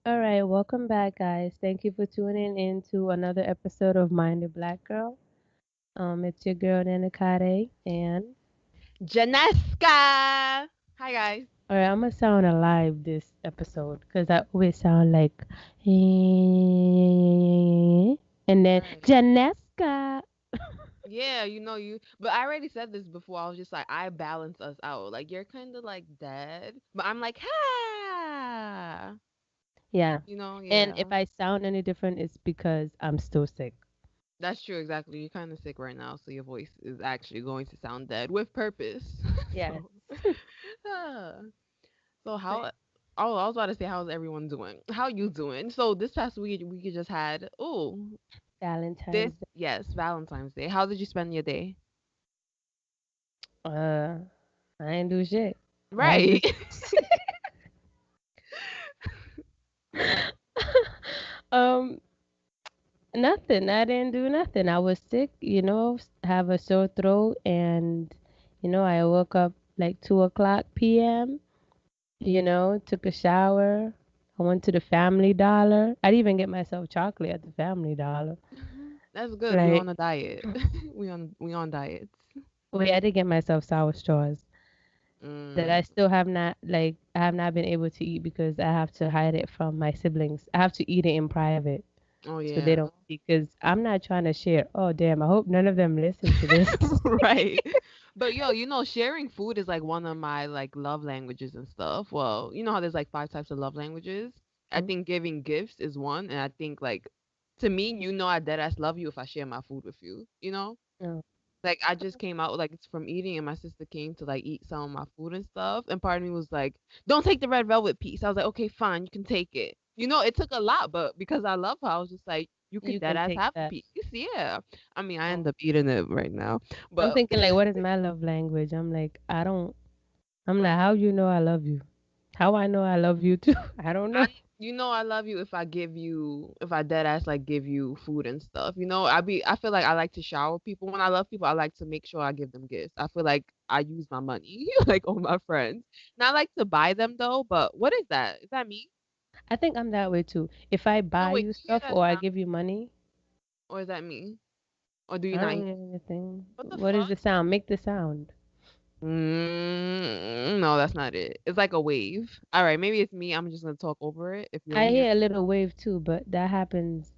All right, welcome back, guys. Thank you for tuning in to another episode of Mind the Black Girl. It's your girl Nenekade, and Janeska. Hi guys. all right, I'm gonna sound alive this episode because I always sound like, and then Right. Janeska. Yeah, but I already said this before. I was just like I balance us out. Like you're kind of like dead, but I'm like ha. Yeah, and if Yeah. I sound any different, it's because I'm still sick. That's true exactly. You're kind of sick right now, so your voice is actually going to sound dead with purpose. Yes. so ah. So how Oh, I was about to say how's everyone doing? How you doing? So this past week we just had this Valentine's Day. yes, Valentine's Day. How did you spend your day? Uh, I ain't do shit. I Right. just um nothing. I didn't do nothing. I was sick, have a sore throat, and I woke up like 2 o'clock p.m. Took a shower. I went to the Family Dollar. I didn't even get myself chocolate at the Family Dollar. That's good. We're Like, on a diet. We on diets. wait, I did get myself sour straws that Mm. I still have not like I have not been able to eat because I have to hide it from my siblings. I have to eat it in private Oh so they yeah. don't see because I'm not trying to share. Oh damn! I hope none of them listen to this. Right. But yo, sharing food is like one of my like love languages and stuff. Well, you know how there's like five types of love languages? I think giving gifts is one, and I think like to me, I dead ass love you if I share my food with you, you know? Oh, Like I just came out like it's from eating and my sister came to like eat some of my food and stuff and part of me was like, "Don't take the red velvet piece." I was like, "Okay, fine, you can take it." It took a lot, but because I love her, I was just like, "You could you dead can ass take have a that. piece." Yeah. I mean, I Oh. end up eating it right now. I'm But thinking like, what is my love language? I'm like, I don't. I'm like, right. how you know I love you? How I know I love you too? I don't know. I love you if I dead ass like give you food and stuff. I feel like I like to shower people. When I love people, I like to make sure I give them gifts. I feel like I use my money like on my friends. And I like to buy them though, but what is that? Is that me? I think I'm that way too. If I No, buy wait, you do you hear stuff that or I sound? give you money, Or is that me? Or do you I not don't hear? hear anything. What the What is fuck? the sound? Make the sound. No, that's not it. It's like a wave. All right, maybe it's me. I'm just gonna talk over it if you don't I hear. hear a little wave too, but that happens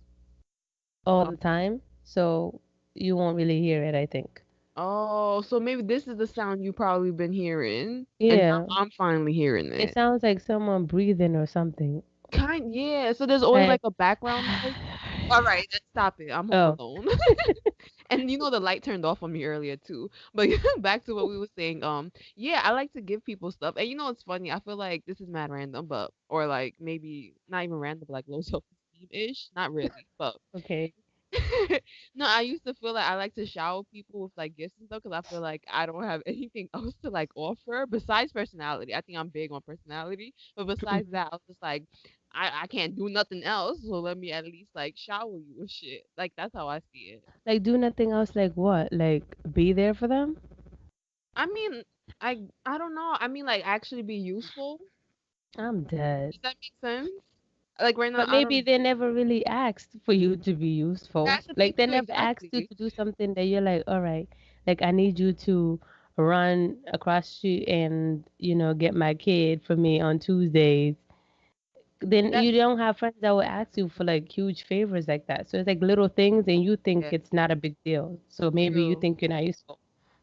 all the time, so you won't really hear it, I think. Oh, so maybe this is the sound you probably been hearing, and Yeah, now I'm finally hearing it it. sounds like someone breathing or something. Yeah. So there's always Like, like a background noise. All right, let's stop it. I'm home oh, alone. And the light turned off on me earlier too. But back to what we were saying. Yeah, I like to give people stuff, and it's funny. I feel like this is mad random, but or like maybe not even random, but like low self esteem ish. Not really, but okay. no, I used to feel like I like to shower people with like gifts and stuff because I feel like I don't have anything else to like offer besides personality. I think I'm big on personality, but besides Mhm. that, I was just like, I can't do nothing else, so let me at least like shower you with shit. Like that's how I see it. Like, do nothing else. Like what? Like be there for them. I mean, I don't know. I mean, like actually be useful. I'm dead. Does that make sense? Like right now, But I maybe don't. they never really asked for you to be useful. That's the thing Like they too. never asked you Exactly. to do something that you're like, all right, like I need you to run across the street and get my kid for me on Tuesdays. Then That you don't have friends that will ask you for like huge favors like that. So it's like little things, and you think yeah, it's not a big deal. So maybe you true. think you're not useful.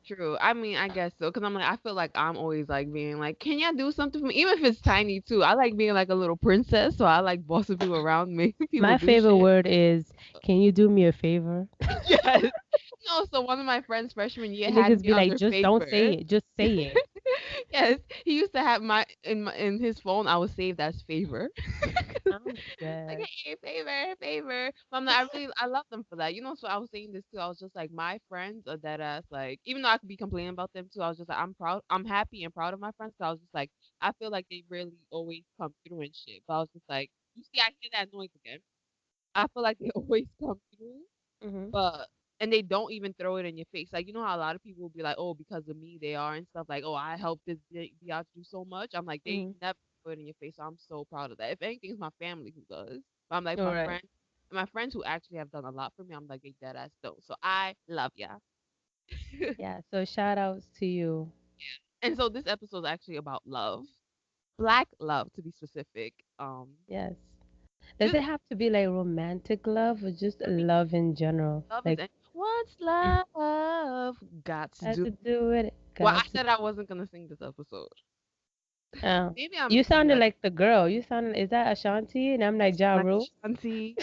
True. I mean, I guess so. Cause I'm like, I feel like I'm always like being like, can y'all do something for me? Even if it's tiny too. I like being like a little princess, so I like bossing people around, making people My do favorite shit. word is, "Can you do me a favor?" Yes. No, so one of my friends freshman year And had niggas me be like, under "Just don't say favor. it. Just say it." Yes, he used to have in his phone. I was saved as favor. I'm Like, dead. hey, favor, favor. But I'm like, I love them for that. So I was saying this too. I was just like, my friends are dead ass. Like, even though I could be complaining about them too, I was just like, I'm proud, I'm happy and proud of my friends. So I was just like, I feel like they really always come through and shit. But I was just like, you see, I hear that noise again. I feel like they always come through, Hmm. but and they don't even throw it in your face. Like, how a lot of people will be like, oh, because of me, they are and stuff. Like, oh, I helped this be out to do so much. I'm like, they Hmm. never. throw it in your face. So I'm so proud of that. If anything, it's my family who does. But I'm like All right. my friends who actually have done a lot for me. I'm like they dead ass don't. So I love ya. Yeah. So shout outs to you. And so this episode is actually about love, black love to be specific. Yes. Does Just it have to be like romantic love or just for me, love in general? love is Like, what's love got to had do. to do with it. Well, I Got to. said I wasn't gonna sing this episode. Maybe I'm You being sounded like like the girl. You sounded. Is that Ashanti? And I'm I like sound Ja like Rule. Ashanti.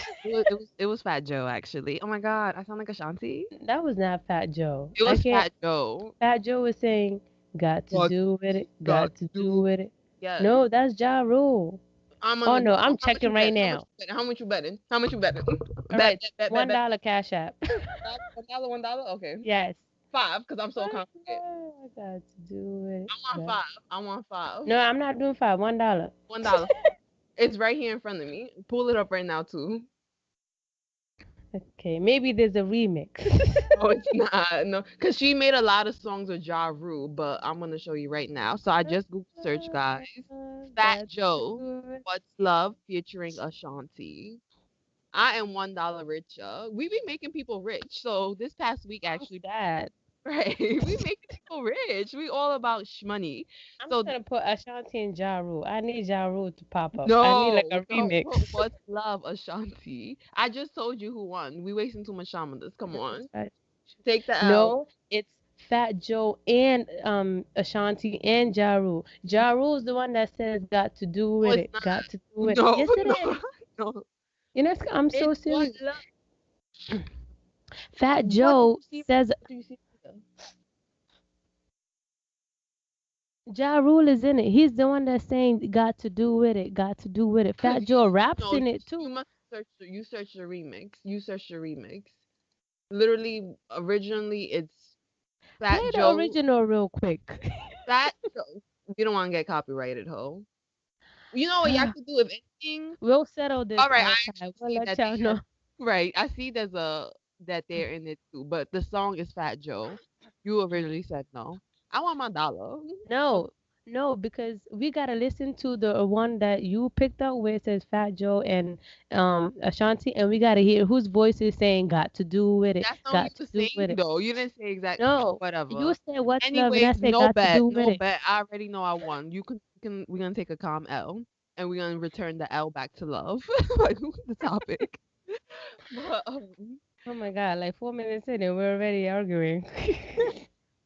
It was Fat Joe actually. Oh my god, I sound like Ashanti. That was not Fat Joe. It I was can't. Fat Joe. Fat Joe was saying, "Got to Got do with it. got Got to to do do. with it." Yes. No, that's Ja Rule. I'm on Oh the no, draw. I'm How much you checking right bet? How much now. you bet? How much you betting? How much you betting? All Bet, right, bet, bet, bet, one bet. dollar Cash App. $1, $1. Okay. Yes. Five, because I'm so What confident. love I got to do with it. I want Got. five. I want five. No, I'm not doing five. $1. $1. It's right here in front of me. Pull it up right now too. Okay, maybe there's a remix. No, it's not. No, because she made a lot of songs with Ja Rule, but I'm gonna show you right now. So I just Google search, guys. Fat Got to Joe, do it. What's Love featuring Ashanti. I am $1 richer. We be making people rich. So this past week, I'm actually, sad. right, we making people rich. We all about money. I'm So gonna put Ashanti and Ja Rule. I need Ja Rule to pop up. I need like no, a don't remix. put What's Love Ashanti. I just told you who won. We wasting too much time on this. Come It's on, Fat- take the L. No, it's Fat Joe and Ashanti and Ja Rule. Ja Rule's the one that says got to do No, with it's it. not. Got to do it. No, Yes, it no, is. no. You know, I'm so It's What serious. Love. Fat What do Joe you see? says What do you see? Ja Rule is in it. He's the one that's saying got to do with it. Got to do with it. Cause Fat Joe raps no, in it you too. must search. You search the remix. You search the remix. Literally, originally it's Play Fat the Joe. original real quick. Fat Joe. We don't want to get copyrighted, ho. You know what y'all could do if anything. We'll settle this All right, I outside. actually We'll see let that y'all they have. know. Right, I see there's a that they're in it too, but the song is Fat Joe. You originally said no. I want my dollar. No, no, because we gotta listen to the one that you picked up where it says Fat Joe and Ashanti, and we gotta hear whose voice is saying "got to do with it," That song you "got to was do with singing it." though. You didn't say exact No, you whatever. said "What's love," and I Anyways, said "Got to do with no it." bet. I already know I won. We're gonna take a calm L and we're gonna return the L back to love. Like the topic. But Oh my God! Like 4 minutes in, and we're already arguing.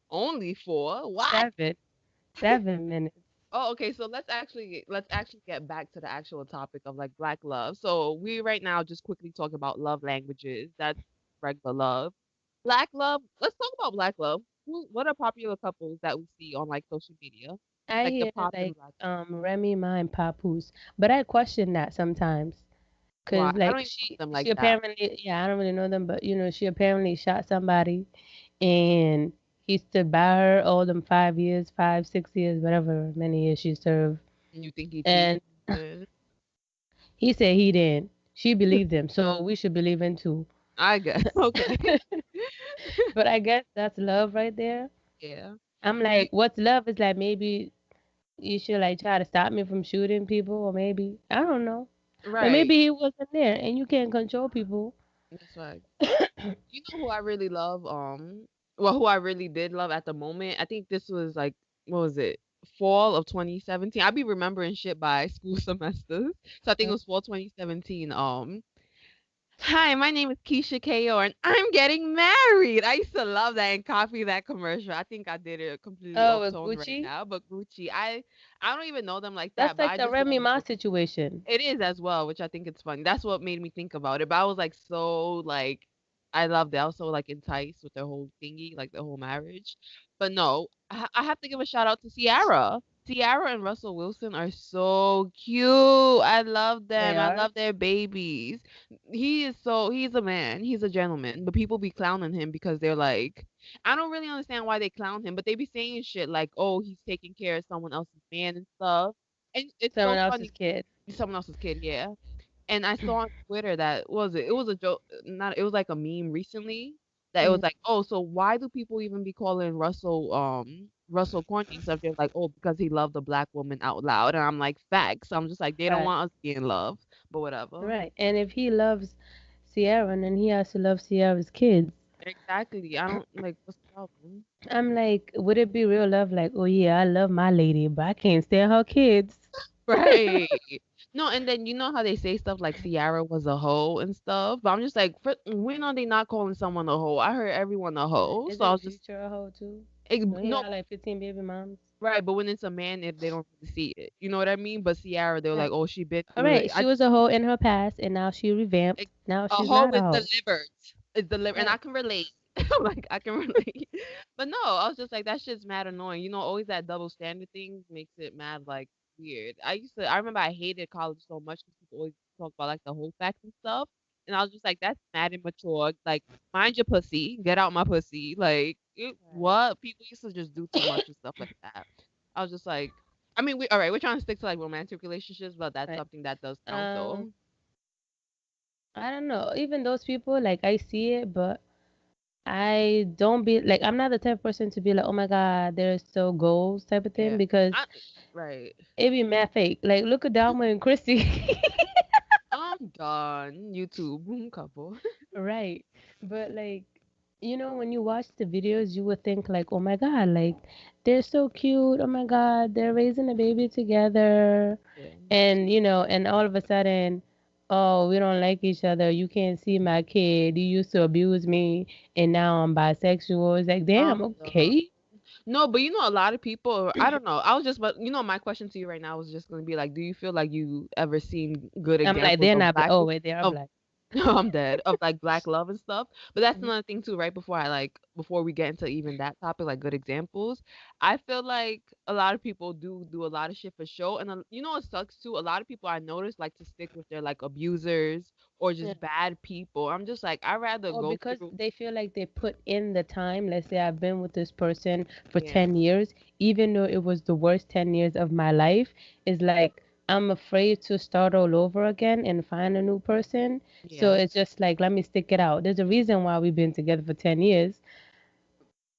only four. What? Seven, 7 minutes. Oh, okay. So let's actually get back to the actual topic of like black love. So we right now just quickly talk about love languages. That's regular love. Black love. Let's talk about black love. What are popular couples that we see on like social media? I Like the hear poppin' like black. Remy Ma and Papoose, but I question that sometimes. Why? Cause I like don't even know she them she like that. apparently, yeah, I don't really know them, but she apparently shot somebody and he stood by her all them 5 years, 5, 6 years, whatever many years she served. And you think he cheated? And he said he didn't. She believed him, so we should believe him too. I guess. Okay. But I guess that's love right there. Yeah. I'm You, like, what's love is like maybe you should like try to stop me from shooting people, or maybe I don't know. But right. maybe he wasn't there and you can't control people. That's right. You know who I really love? Well, who I really did love at the moment. I think this was like, what was it? Fall of 2017. I be remembering shit by school semesters. So I think it was fall 2017. Hi, my name is Keisha Ko, and I'm getting married. I used to love that and copy that commercial. I think I did it completely Oh, off with tone right Gucci? now, but Gucci, I don't even know them like That's that, but like I the just Remy love Ma the situation. it is as well, which I think it's funny. That's what made me think about it. But I was like so like I loved it. I was so like enticed with the whole thingy, like the whole marriage. But no, I have to give a shout out to Ciara. Ciara and Russell Wilson are so cute. I love They them. I are. love their babies. He's a man. He's a gentleman. But people be clowning him because they're like I don't really understand why they clown him, but they be saying shit like, "Oh, he's taking care of someone else's man and stuff." And it's Someone so else's funny kid. someone else's kid, yeah. And I saw on Twitter that what was it? It was a joke. Not. It was like a meme recently that it was Mm. like, oh, so why do people even be calling Russell corny and stuff, they're like, "Oh, because he loved a black woman out loud." And I'm like, "Facts." So I'm just like, they don't Right. want us to be in love, but whatever. Right. And if he loves Sierra, then he has to love Sierra's kids. Exactly. I don't like what's the problem? I'm like, would it be real love? Like, oh yeah, I love my lady, but I can't stand her kids. Right. No, and then you know how they say stuff like Ciara was a hoe and stuff, but I'm just like, when are they not calling someone a hoe? I heard everyone a hoe, so I Isn't was just Future a hoe too? Don't he no, got like 15 baby moms? right. But when it's a man, they don't really see it. You know what I mean? But Ciara, they were like, Right. oh, she been All through it. right. She was a hoe in her past, and now she revamped. Like, Now a she's hoe not a is hoe. delivered. It's delivered, and I Right. can relate. Like I can relate. But no, I was just like, that shit's mad annoying. You know, always that double standard thing makes it mad like weird. I remember I hated college so much because people always talk about like the whole facts and stuff, and I was just like, that's mad immature. Like, mind your pussy, get out my pussy. Like, Right. what? People used to just do too much and stuff like that. I was just like, I mean, we all right. We're trying to stick to like romantic relationships, but that's Right. something that does count Um, though. I don't know. Even those people, like I see it, but I don't be like I'm not the type of person to be like, oh my god, they're so goals type of thing Yeah. because I, right. it be mad fake. Like look at Dama and Chrissy. I'm done. YouTube couple. Right. But like, when you watch the videos, you would think like, oh my God, like they're so cute. Oh my God, they're raising a baby together. Yeah. And, and all of a sudden, oh, we don't like each other. You can't see my kid. You used to abuse me and now I'm bisexual. It's like, damn, Done. okay. No, but you know, a lot of people. I don't know. I was just, but you know, my question to you right now was just going to be like, do you feel like you ever seen good I'm like, examples they're of not black. black Oh, wait, they are of black. I'm dead of like black love and stuff. But that's Mhm. another thing too. Right before before we get into even that topic, like good examples, I feel like a lot of people do a lot of shit for show, and you know what sucks too. A lot of people I notice like to stick with their like abusers or Yeah. just bad people. I'm just like I rather Or go because through. they feel like they put in the time. Let's say I've been with this person for Yeah, 10 years, even though it was the worst 10 years of my life, is like I'm afraid to start all over again and find a new person. So yeah, it's just like, let me stick it out. There's a reason why we've been together for 10 years.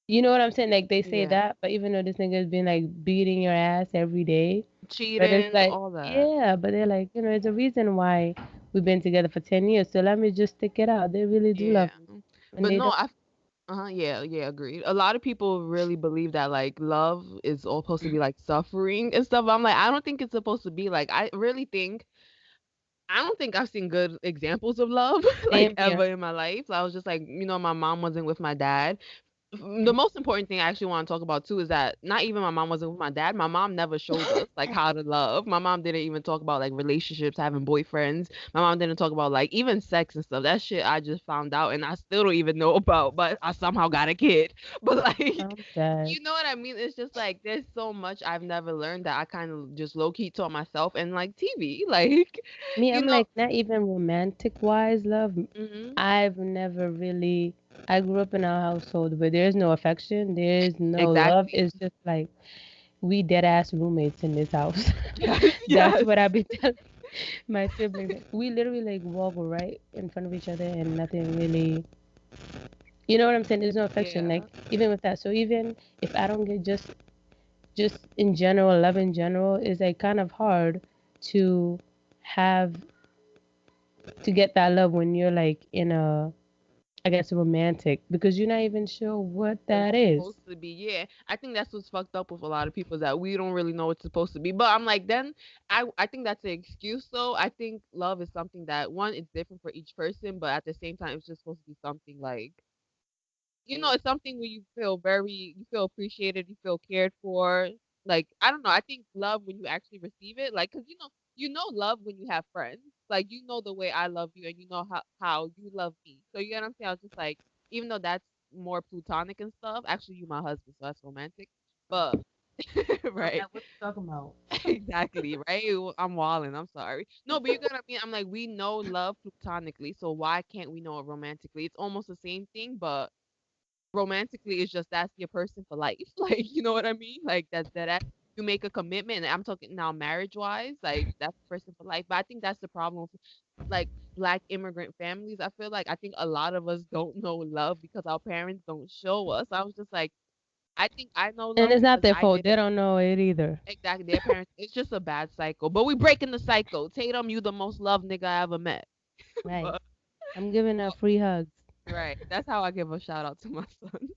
You know what I'm saying? Like they say yeah. that, but even though this nigga's been like beating your ass every day, but it's Cheating, like, all that. yeah, but they're like, there's a reason why we've been together for 10 years. So let me just stick it out. They really do Yeah. love me. And But they no, don't. yeah, yeah, agreed. A lot of people really believe that like love is all supposed to be like suffering and stuff. I'm like, I don't think it's supposed to be like I really think I don't think I've seen good examples of love like Same here. ever in my life. So I was just like, my mom wasn't with my dad. The most important thing I actually want to talk about too is that not even my mom wasn't with my dad. My mom never showed us like how to love. My mom didn't even talk about like relationships, having boyfriends. My mom didn't talk about like even sex and stuff. That shit I just found out and I still don't even know about, but I somehow got a kid. But like, I'm dead. you know what I mean? It's just like there's so much I've never learned that I kind of just low key taught myself and like TV. Like, Me, you I'm know, like not even romantic wise love. hmm I've never really. I grew up in a household where there's no affection, there's no love. exactly. It's just like we dead ass roommates in this house. Yes, That's yes. what I've been telling my siblings. Like, we literally like walk right in front of each other and nothing really. You know what I'm saying? There's no affection. Like Yeah. even with that. So even if I don't get just in general, love in general is like kind of hard to have to get that love when you're like in a, I guess, romantic because you're not even sure what What it's that is. supposed to be. Yeah, I think that's what's fucked up with a lot of people is that we don't really know what it's supposed to be. But I'm like, then I think that's an excuse though. I think love is something that one it's different for each person, but at the same time it's just supposed to be something like it's something where you feel appreciated, you feel cared for. Like I don't know, I think love when you actually receive it, like because you know love when you have friends, like you know the way I love you and you know how you love me. So you get what I'm saying? I was just like, even though that's more plutonic and stuff, actually you my husband, so that's romantic. But I'm right. like, what you talking about? Exactly, right? I'm walling. I'm sorry. No, but you get what I mean. I'm like, we know love platonically, so why can't we know it romantically? It's almost the same thing, but romantically it's just that's your person for life. Like, you know what I mean? Like that you make a commitment. And I'm talking now marriage wise, like that's the person for life. But I think that's the problem with like black immigrant families. I feel like I think a lot of us don't know love because our parents don't show us. I was just like, I think I know And love it's not because their I fault. They didn't. don't know it either. Exactly, their parents. It's just a bad cycle. But we breaking the cycle. Tatum, you the most loved nigga I ever met. Right. But I'm giving her free hugs. right, that's how I give a shout out to my son.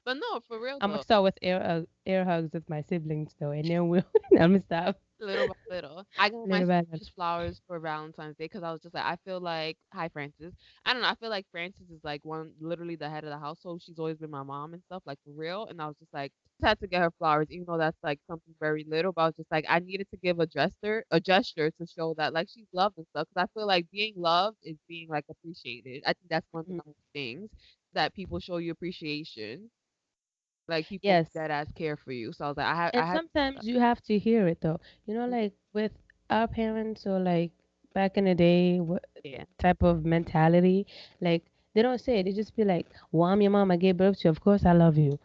But no, for real I'm gonna though. start with air hugs with my siblings though, and then we'll. I'm gonna stop Little by little. I got my little by little. sister's flowers for Valentine's Day because I was just like, I feel like, hi Francis. I don't know. I feel like Francis is like one, literally the head of the household. She's always been my mom and stuff, like for real. And I was just like, just had to get her flowers, even though that's like something very little. But I was just like, I needed to give a gesture to show that like she's loved and stuff. Because I feel like being loved is being like appreciated. I think that's one of the Mhm. nice things that people show you appreciation. Like people Yes, that ass care for you. So I was like, I and had, sometimes you have to hear it though. You know, like with our parents or like back in the day, what yeah, type of mentality? Like they don't say it. They just be like, "Well, I'm your mom. I gave birth to you. Of course, I love you."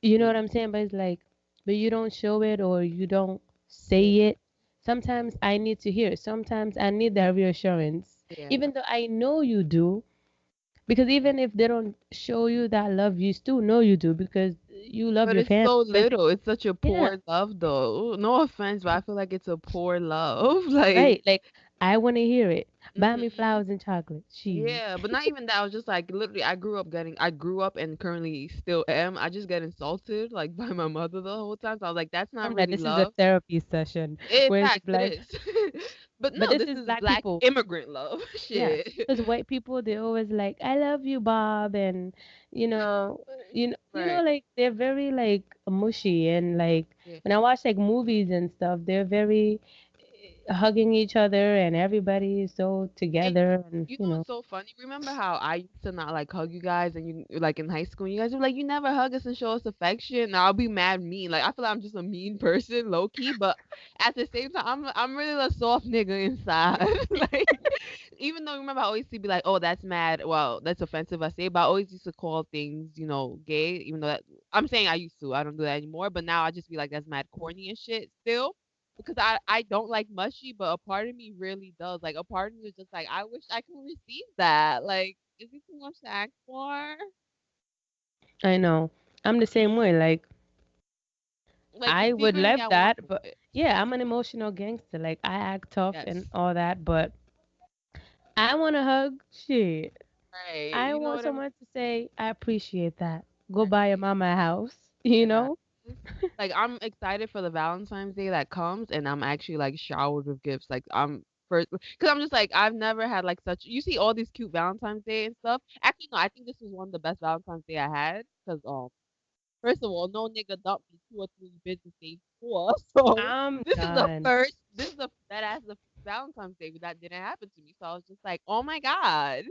You know what exactly. I'm saying? But it's like, but you don't show it or you don't say it. Sometimes I need to hear it. Sometimes I need that reassurance, Yeah. even though I know you do. Because even if they don't show you that love, you still know you do because you love But your it's family. so But little. It's such a yeah, poor love, though. No offense, but I feel like it's a poor love. Like, right. Like I want to hear it. Buy me hmm flowers and chocolate. She. yeah, but not even that. I was just like, literally, I grew up and currently still am. I just get insulted like by my mother the whole time. So I was like, that's not I'm like, really this is a love. therapy session In where it's fact, it like, is. But but no, this this is is black black people. immigrant love. Yeah, Shit. because white people they always like, I love you, Bob, and you know, Right. like they're very like mushy and like Yeah. when I watch like movies and stuff, they're very hugging each other and everybody is so And together and you know what's so funny? Remember how I used to not like hug you guys, and you like in high school, you guys were like, you never hug us and show us affection. And I'll be mad mean. Like I feel like I'm just a mean person, low key, but at the same time, I'm really a soft nigga inside. Like even though remember I always used to be like, oh, that's mad. Well, that's offensive. I say, but I always used to call things, gay. Even though that I'm saying I used to, I don't do that anymore. But now I just be like, that's mad corny and shit still because I don't like mushy, but a part of me really does. Like a part of me is just like I wish I could receive that. Like, is it too much to ask for? I know. I'm the same way. Like Like I would secretly love I want that, but it. yeah, I'm an emotional gangster. Like I act tough and Yes. all that, but I want to hug. Shit. Right. I You know want what I mean? someone to say, I appreciate that. Go Right. buy your mama a house, you know? Yes. Like I'm excited for the Valentine's Day that comes, and I'm actually like showered with gifts. Like I'm first, because I'm just like I've never had like such. You see all these cute Valentine's Day and stuff. Actually, no, I think this was one of the best Valentine's Day I had because first of all, no nigga dumped me 2 or 3 business days before. So I'm this is the done. first. This is the that as the Valentine's Day that didn't happen to me. So I was just like, oh my god,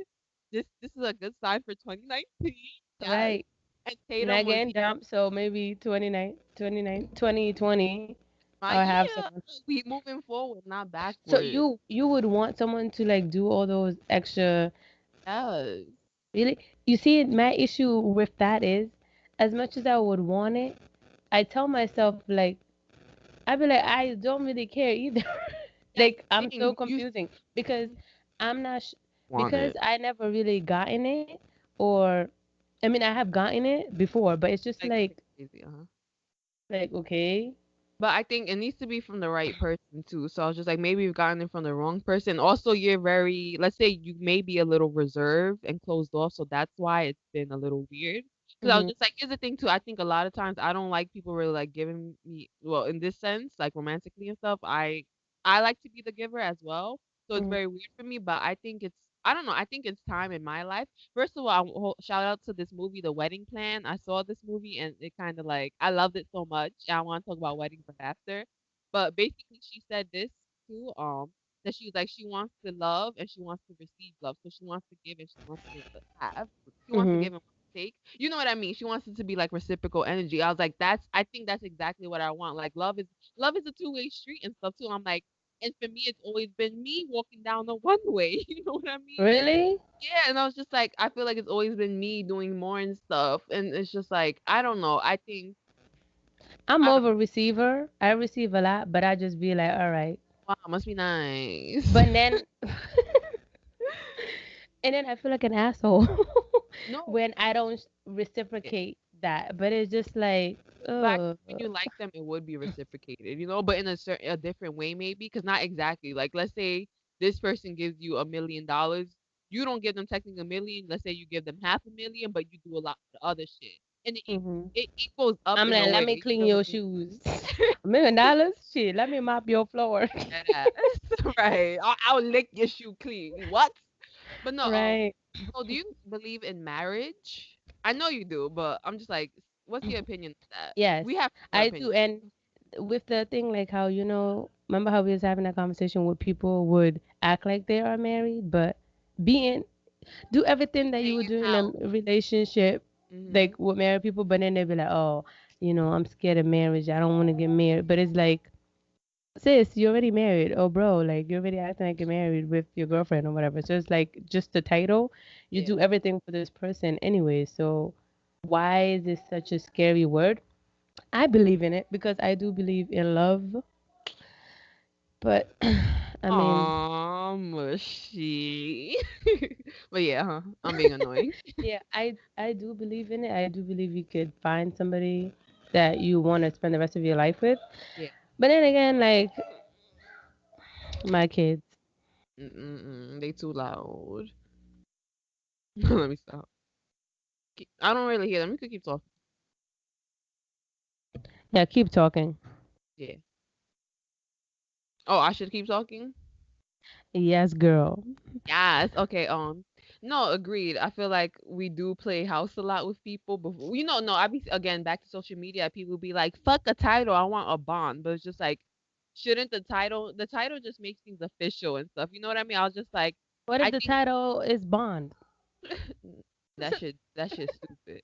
this is a good sign for 2019. Yes. Right. And I'm Tatum not was getting dumped, so maybe 2020, my I'll have yeah. someone. We moving forward, not So backward. you would want someone to like do all those extra, Yes. really? You see, my issue with that is, as much as I would want it, I tell myself like, I'd be like, I don't really care either. That's Like the I'm so thing. You confusing because I'm not want because it. I never really gotten it or I mean I have gotten it before, but it's just Like crazy, huh? like okay. But I think it needs to be from the right person too. So I was just like, maybe you've gotten it from the wrong person. Also, you're very, let's say you may be a little reserved and closed off. So that's why it's been a little weird. Because I was Mhm. just like, here's the thing too. I think a lot of times I don't like people really like giving me, well, in this sense, like romantically and stuff. I like to be the giver as well. So it's Mhm. very weird for me. But I think I don't know. I think it's time in my life. First of all, shout out to this movie, The Wedding Plan. I saw this movie and it kind of like I loved it so much. I want to talk about weddings right after. But basically, she said this too. That she was like she wants to love and she wants to receive love. So she wants to give and she wants to have. She wants to Mhm. give and wants to take. You know what I mean? She wants it to be like reciprocal energy. I was like, I think that's exactly what I want. Like love is a two-way street and stuff too. I'm like, and for me, it's always been me walking down the one way. You know what I mean? Really? Yeah, and I was just like, I feel like it's always been me doing more and stuff, and it's just like, I don't know. I think I'm I more don't of a receiver. I receive a lot, but I just be like, all right. wow, must be nice. But then and then I feel like an asshole No, when I don't it, reciprocate that. But it's just like But I think Uh, when you like them, it would be reciprocated, but in a different way maybe, because not exactly. Like let's say this person gives you $1 million, you don't give them technically a million. Let's say you give them half a million, but you do a lot of other shit, and hmm it equals up I'm in a like, let way. me You clean know what your I mean? shoes. $1 million? Shit, let me mop your floor. That ass. Right. I'll lick your shoe clean. What? But no, Right. so do you believe in marriage? I know you do, but I'm just like, what's your opinion of that? Yes, We have similar I do. opinions. And with the thing, like how, remember how we was having that conversation where people would act like they are married, but being do everything that you Staying would in do in a house. relationship, Mhm. like with married people, but then they'd be like, oh, I'm scared of marriage. I don't want to get married. But it's like, sis, you're already married. Oh, bro, like you're already acting like you're married with your girlfriend or whatever. So it's like just the title. You Yeah. do everything for this person anyway. So why is this such a scary word? I believe in it because I do believe in love. But I mean, Aw, mushy. But yeah, huh? I'm being annoying. yeah, I do believe in it. I do believe you could find somebody that you want to spend the rest of your life with. Yeah. But then again, like my kids, Mm-mm-mm. They too loud. Let me stop. I don't really hear them. You could keep talking. yeah, keep talking. Yeah. Oh, I should keep talking? Yes, girl. Yes. Okay. No, agreed. I feel like we do play house a lot with people, but no. I be again back to social media. People be like, "Fuck a title. I want a bond." But it's just like, shouldn't the title just makes things official and stuff? You know what I mean? I was just like, What if I the think title is Bond? that shit's stupid.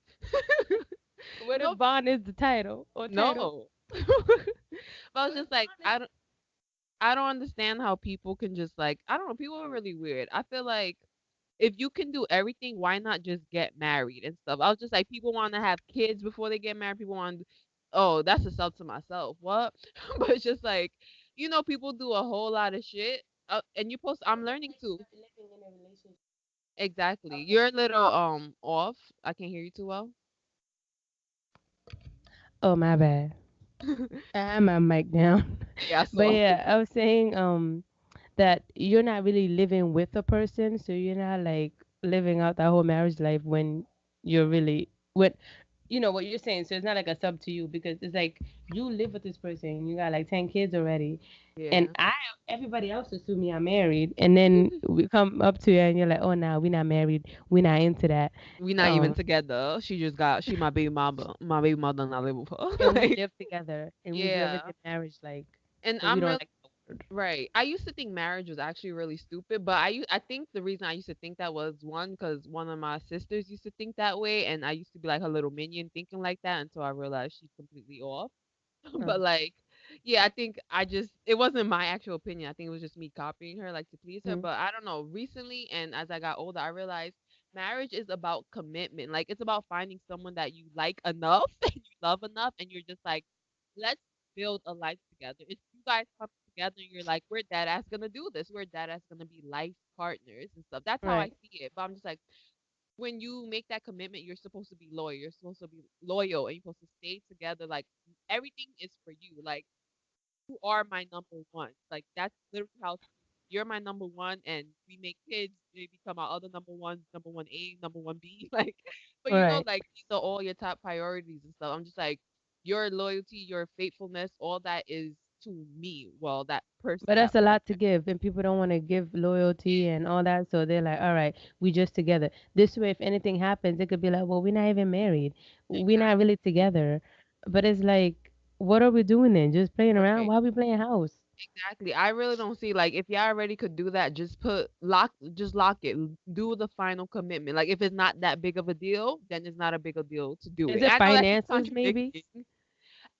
What if No, Bond is the title or title? no. But I was just like, I don't understand how people can just like I don't know. People are really weird. I feel like if you can do everything, why not just get married and stuff? I was just like, people want to have kids before they get married. People want, oh, that's a sell to myself. What? But it's just like, people do a whole lot of shit. And you post. I'm learning too. Exactly. You're a little off. I can't hear you too well. Oh, my bad. I had my mic down. Yeah, I But saw. yeah, I was saying that you're not really living with a person, so you're not like living out that whole marriage life when you're really what what you're saying. So it's not like a sub to you because it's like you live with this person, you got like 10 kids already, and Yeah. everybody else assume you're married, and then we come up to you and you're like, oh, nah, we're not married, we're not into that, We not even um, together. She my baby mama. My baby mother and I live with her. and we Like, live together and we do yeah. everything marriage like, And but we I'm don't really like the word. right. I used to think marriage was actually really stupid, but I think the reason I used to think that was one because one of my sisters used to think that way, and I used to be like a little minion thinking like that until I realized she's completely off. But Oh, like, yeah, I think it wasn't my actual opinion. I think it was just me copying her, like to please her. mhm. But I don't know. Recently, and as I got older, I realized marriage is about commitment. Like it's about finding someone that you like enough and you love enough, and you're just like, let's build a life together. If you guys come together and you're like, we're dead ass gonna do this. We're dead ass gonna be life partners and stuff. That's how I Right. see it. But I'm just like, when you make that commitment, you're supposed to be loyal. You're supposed to be loyal and you're supposed to stay together. Like everything is for you. Like you are my number one. Like that's literally how you're my number one and we make kids, they become our other number one, number one A, number one B. Like but Right. like these are all your top priorities and stuff. I'm just like your loyalty, your faithfulness, all that is to me. Well, that person, But that that's a lot to give, and people don't want to give loyalty and all that. So they're like, all right, we just together. This way, if anything happens, it could be like, well, we're not even married. We're not exactly. really together. But it's like, what are we doing then? Just playing around? Right. Why are we playing house? Exactly. I really don't see like if y'all already could do that, just lock it. Do the final commitment. Like if it's not that big of a deal, then it's not a big a deal to do Is it. it I know that seems finances, maybe? contradicting.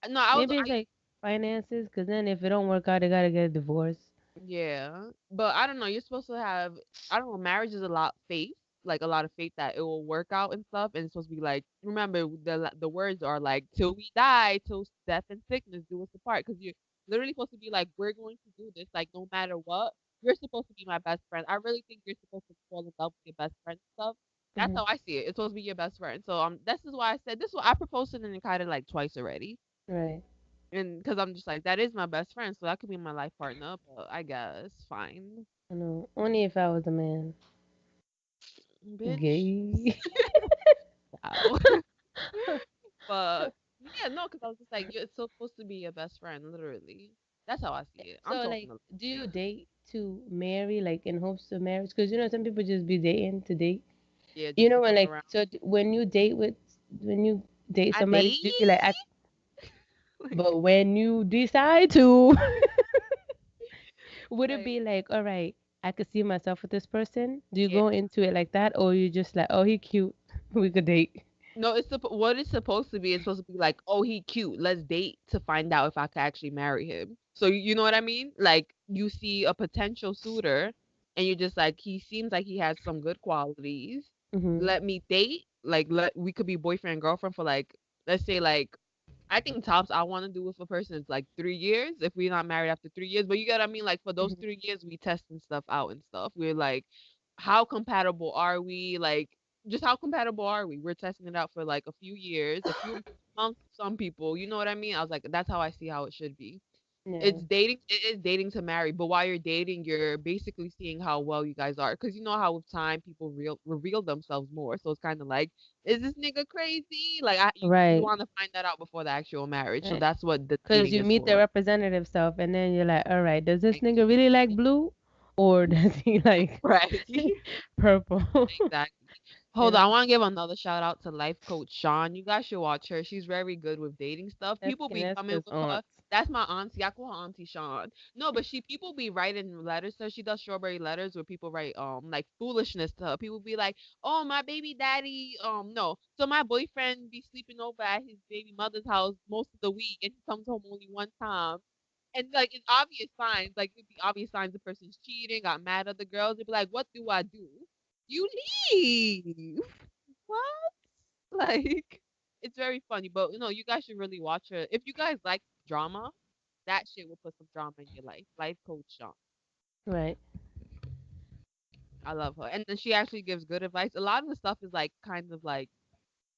No, I was Maybe it's like finances, because then if it don't work out, they got to get a divorce. yeah, but I don't know. You're supposed to have, I don't know, marriage is a lot faith, like a lot of faith that it will work out and stuff. And it's supposed to be like, remember the words are like, till we die, till death and sickness do us apart. Because you're literally supposed to be like, we're going to do this, like no matter what. You're supposed to be my best friend. I really think you're supposed to fall in love with your best friend and stuff. That's Hmm. how I see it. It's supposed to be your best friend. So this is why I said this. Is why I proposed to Nenekade like twice already, Right. and because I'm just like that is my best friend, so that could be my life partner. But I guess fine, I know. Only if I was a man. bitch. Gay. Wow. But yeah, no, because I was just like, it's supposed to be your best friend, literally. That's how I see it. I'm So, talking like, to do you date to marry, like, in hopes of marriage? Because some people just be dating to date. yeah, You just know, to when fuck like, around. so when you date I somebody, date. do you like act? like, But when you decide to, would it like be like, all right, I could see myself with this person? Do you yeah. go into it like that, or you just like, oh, he cute, we could date? No, what it's supposed to be. It's supposed to be like, oh, he cute. Let's date to find out if I could actually marry him. So you know what I mean? Like you see a potential suitor, and you're just like, he seems like he has some good qualities. Hmm. Let me date. Like let we could be boyfriend and girlfriend for like, let's say like, I think tops I want to do with a person is like 3 years if we're not married after 3 years. But you get what I mean? Like for those Hmm. 3 years, we testing stuff out and stuff. We're like, how compatible are we? Like, just how compatible are we? We're testing it out for like a few years, a few months. Some people, you know what I mean? I was like, that's how I see how it should be. Yeah. It's dating. It is dating to marry, but while you're dating, you're basically seeing how well you guys are, because you know how with time people reveal themselves more. So it's kind of like, is this nigga crazy? Like you Right. want to find that out before the actual marriage. So Right. that's what the Because dating you is meet the for. representative self, and then you're like, all right, does this Like, nigga really like blue, or does he like right. purple? Exactly. You Hold on, I know, want to give another shout out to life coach Sean. You guys should watch her. She's very good with dating stuff. that's People be coming Yaneska's with her. aunt. That's my auntie. I call her Auntie Sean. No, but people be writing letters to her. She does strawberry letters where people write like foolishness to her. People be like, "Oh, my baby daddy, no. So my boyfriend be sleeping over at his baby mother's house most of the week, and he comes home only one time." And like it's obvious signs, like it'd be obvious signs the person's cheating, got mad at the girls. They'd be like, "What do I do?" You leave. What? Like, it's very funny, but you guys should really watch her. If you guys like drama, that shit will put some drama in your life. Life coach Sean. Right. I love her. And then she actually gives good advice. A lot of the stuff is like kind of like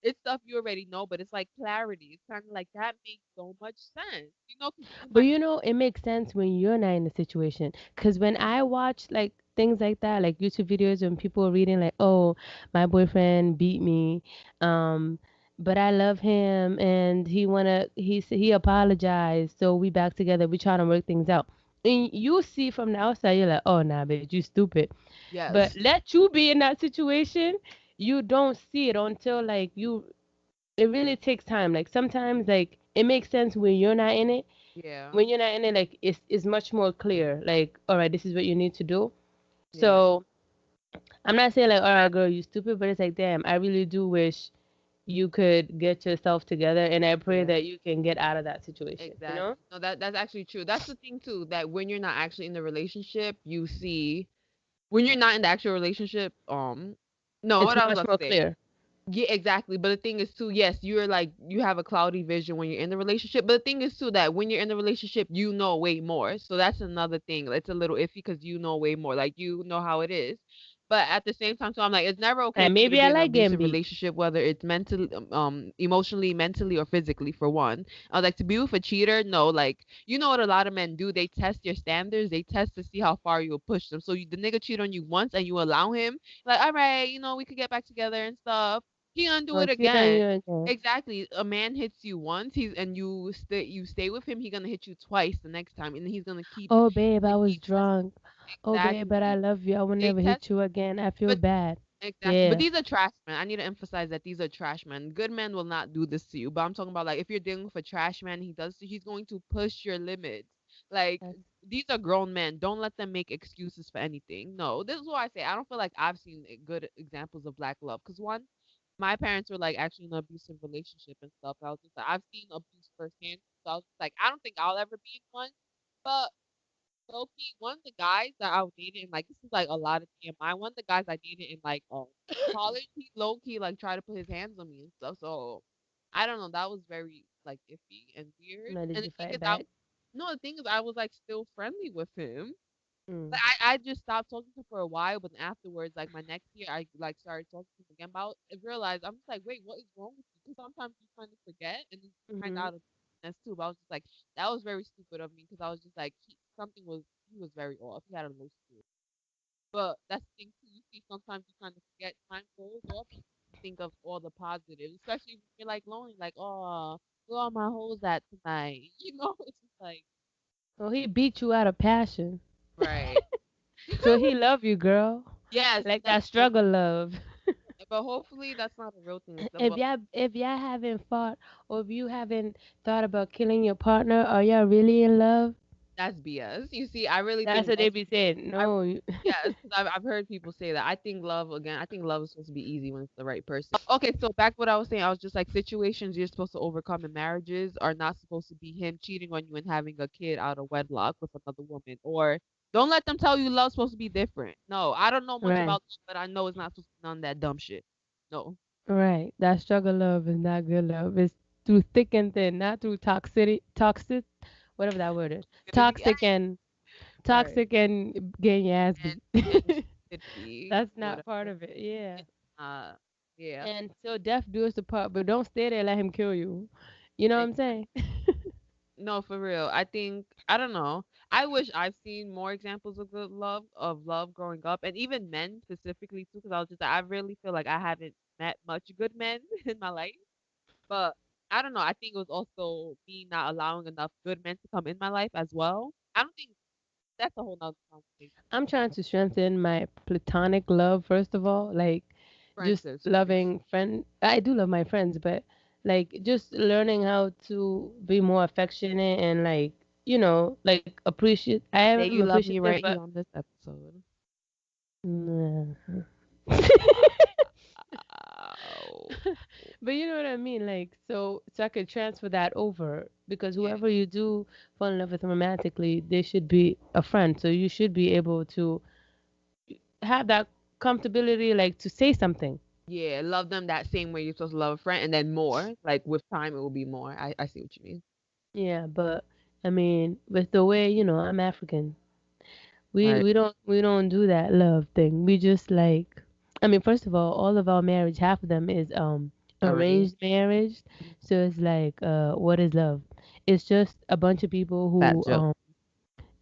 it's stuff you already know, but it's like clarity. It's kind of like that makes so much sense. Because you But might it makes sense when you're not in the situation. Because when I watch like things like that, like YouTube videos, when people are reading like, "Oh, my boyfriend beat me, um, but I love him, and he apologized, so we back together. We trying to work things out." And you see from the outside, you're like, "Oh, nah, bitch, you stupid." But yes. let you be in that situation, you don't see it until like you. It really takes time. Like sometimes, like it makes sense when you're not in it. Yeah. When you're not in it, like it's much more clear. Like, all right, this is what you need to do. Yeah. So I'm not saying like, all right, girl, you stupid, but it's like, damn, I really do wish you could get yourself together, and I pray Yeah. that you can get out of that situation. You know, Exactly. No, that's actually true. That's the thing too, that when you're not actually in the relationship, you see when you're not in the actual relationship, no, it's what I was much about more to say. clear. Yeah, exactly. But the thing is too, yes, you're like you have a cloudy vision when you're in the relationship. But the thing is too that when you're in the relationship, you know way more. So that's another thing. It's a little iffy because you know way more. Like you know how it is. But at the same time, so I'm like, it's never okay And for you to maybe be I in an like getting abusive beat. relationship, whether it's mentally, emotionally, mentally, or physically. For one, I was like, to be with a cheater, no. Like, you know what a lot of men do? They test your standards. They test to see how far you'll push them. So the nigga cheat on you once, and you allow him, like, all right, we could get back together and stuff. He gonna do I'll it cheat on again. you again. Exactly. A man hits you once, and you stay with him. He gonna hit you twice the next time, and he's gonna keep Oh, babe, I like was keep testing. drunk. Oh, babe, but I Exactly. love you. I will They never test, hit you again. I feel but bad. exactly. But Yeah, these are trash men. I need to emphasize that these are trash men. Good men will not do this to you. But I'm talking about like if you're dealing with a trash man, he's going to push your limits. Like that's these are grown men. Don't let them make excuses for anything. No, this is what I say. I don't feel like I've seen good examples of black love. Cause one, my parents were like actually in an abusive relationship and stuff. I was just like, I've seen abuse firsthand. So I was just like, I don't think I'll ever be in one. But low key, one of the guys that I was dating, like this is like a lot of TMI. One of the guys I dated in like college, he low key like tried to put his hands on me and stuff. So I don't know. That was very like iffy and weird. no. And Did the you thing fight is, back? no, the thing is, I was like still friendly with him. Mm. Like I just stopped talking to him for a while, but then afterwards, like my next year, I like started talking to him again about. I realized I'm just like, wait, what is wrong with you? Because sometimes you kind of forget, and it's kind of Mhm. out of that's too. But I was just like, that was very stupid of me because I was just like, something was he was very off. He had a low spirit. But that's the thing too. You see, sometimes you kind of forget time goes off. Think of all the positives, especially when you're like lonely, like, oh, where all my hoes at tonight? You know, it's just like, Well, he beat you out of passion, right. so he love you, girl. Yes, Like that's that true. struggle love. But hopefully that's not a real thing and stuff. If y'all haven't fought or if you haven't thought about killing your partner, are y'all really in love? That's BS. You see, I really That's think what they love. be saying. I No, yes, because I've heard people say that. I think love again. I think love is supposed to be easy when it's the right person. Okay, so back to what I was saying. I was just like situations you're supposed to overcome in marriages are not supposed to be him cheating on you and having a kid out of wedlock with another woman. Or don't let them tell you love's supposed to be different. No, I don't know much right, about love, but I know it's not supposed to be none of that dumb shit. No. right. That struggle love is not good love. It's through thick and thin, not through toxic, whatever that word is. Stupidity. Toxic and Right. toxic and getting your ass And beat. and stupidity, That's not part whatever. of it. Yeah. Uh, yeah. And so death do us apart, but don't stay there. Let him kill you. You know what I'm saying? No, for real. I think I don't know. I wish I've seen more examples of good love growing up, and even men specifically too. Because I was just I really feel like I haven't met much good men in my life. But I don't know. I think it was also me not allowing enough good men to come in my life as well. I don't think that's a whole nother conversation. I'm trying to strengthen my platonic love first of all, like just Friendships, friendships. loving friend. I do love my friends, but like just learning how to be more affectionate and like like appreciate. I am Say you love me appreciative, right but here on this episode. Nah. Wow. But you know what I mean, like so I could transfer that over because Yeah. whoever you do fall in love with romantically, they should be a friend. So you should be able to have that comfortability, like to say something. Yeah, love them that same way you're supposed to love a friend, and then more. Like with time, it will be more. I see what you mean. Yeah, but I mean, with the way I'm African, we Right. we don't we don't do that love thing. We just like, I mean, first of all of our marriage, half of them is Arranged. arranged marriage. So it's like, what is love? It's just a bunch of people Fat who joke.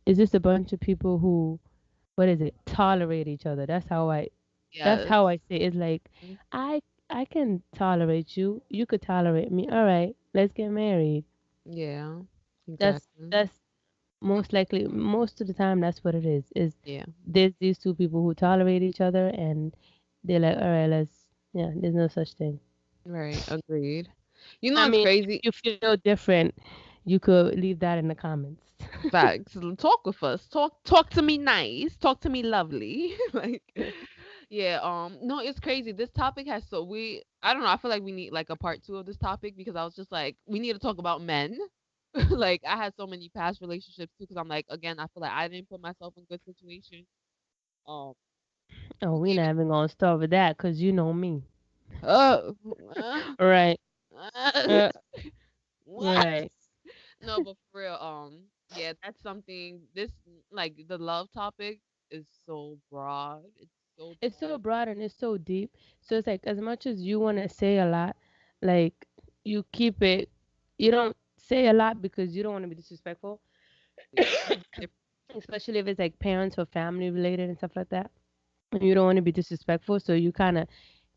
it's just a bunch of people who, what is it, tolerate each other. That's Yes. how I say it. It's like Mm, I I can tolerate you. You could tolerate me. All right, let's get married. yeah. Exactly. That's most likely, most of the time, that's what it is. Yeah. There's these two people who tolerate each other, and they're like, all right, yeah, there's no such thing. Right. Agreed. You know I what's mean, crazy? if you feel different, you could leave that in the comments. Facts. Talk with us. Talk to me nice. Talk to me lovely. Like yeah, no, it's crazy. This topic has so we I don't know, I feel like we need like a part 2 of this topic because I was just like we need to talk about men. Like I had so many past relationships too because I'm like again, I feel like I didn't put myself in good situations. Um Oh, just we're not even even gonna start with that because you know me. uh, uh, Right. Uh, what? right. No, but for real, yeah, that's something. This like the love topic is so broad. It's so It's so broad. broad and it's so deep. So it's like as much as you want to say a lot, like you keep it. You don't say a lot because you don't want to be disrespectful, If especially if it's like parents or family related and stuff like that. And you don't want to be disrespectful, so you kind of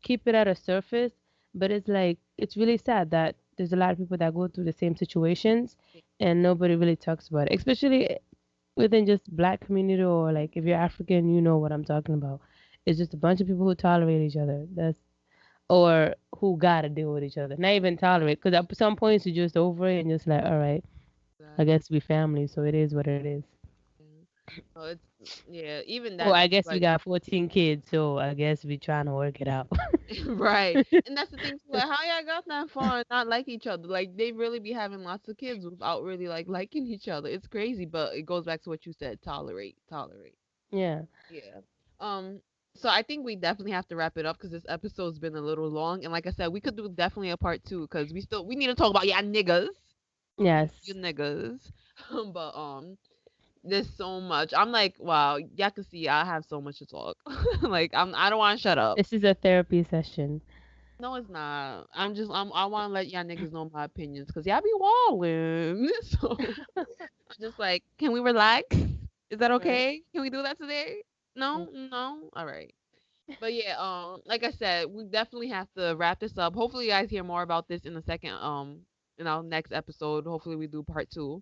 keep it at a surface. But it's like it's really sad that there's a lot of people that go through the same situations and nobody really talks about it, especially within just black community or like if you're African, you know what I'm talking about. It's just a bunch of people who tolerate each other. That's or who gotta deal with each other. Not even tolerate, because at some points you're just over it and just like, all right, I exactly. guess we family, so it is what it is. Yeah. No, it's yeah. Even Or that I too. guess we Like got 14 kids, so I guess we trying to work it out. right. And that's the thing too. Like how y'all got that far and not like each other. Like they really be having lots of kids without really like liking each other. It's crazy, but it goes back to what you said. Tolerate, tolerate. Yeah. Yeah. Um, so I think we definitely have to wrap it up because this episode's been a little long. And like I said, we could do definitely a part 2 because we need to talk about y'all niggas. You Yes. niggas. But There's so much. I'm like, wow, y'all can see I have so much to talk. Like I don't want to shut up. This is a therapy session. No, it's not. I want to let y'all niggas know my opinions because y'all be walling. So I'm just like, can we relax? Is that Right. okay? Can we do that today? Mm. No, no. All right. But yeah, like I said, we definitely have to wrap this up. Hopefully, you guys hear more about this in the second, in our next episode. Hopefully, we do part two.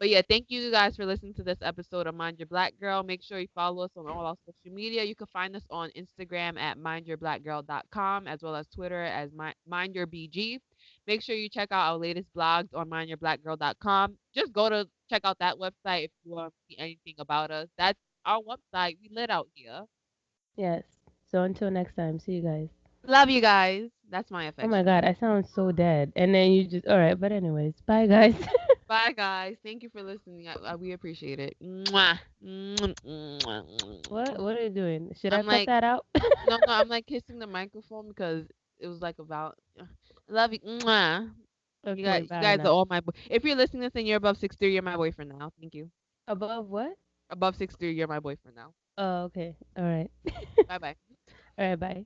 But yeah, thank you guys for listening to this episode of Mind Your Black Girl. Make sure you follow us on all our social media. You can find us on Instagram at mindyourblackgirl.com as well as Twitter as mindyourbg. Make sure you check out our latest blogs on mindyourblackgirl.com. Just go to check out that website if you want to see anything about us. That's our website. We lit out here. Yes. So until next time, see you guys. Love you guys. That's my Oh my affection. god, I sound so dead. And then you just, all right, but anyways, bye guys. Bye, guys. Thank you for listening. We appreciate it. Mwah. Mwah, mwah, What? mwah. What are you doing? Should I I'm cut like, that out? no, no, I'm like kissing the microphone because it was like about. I love you. Mwah. Okay, You bye guys are now. all my. If you're listening to this and you're above 6'3", you're my boyfriend now. Thank you. Above what? Above 6'3", you're my boyfriend now. Oh, okay. All right. Bye bye. All right, bye.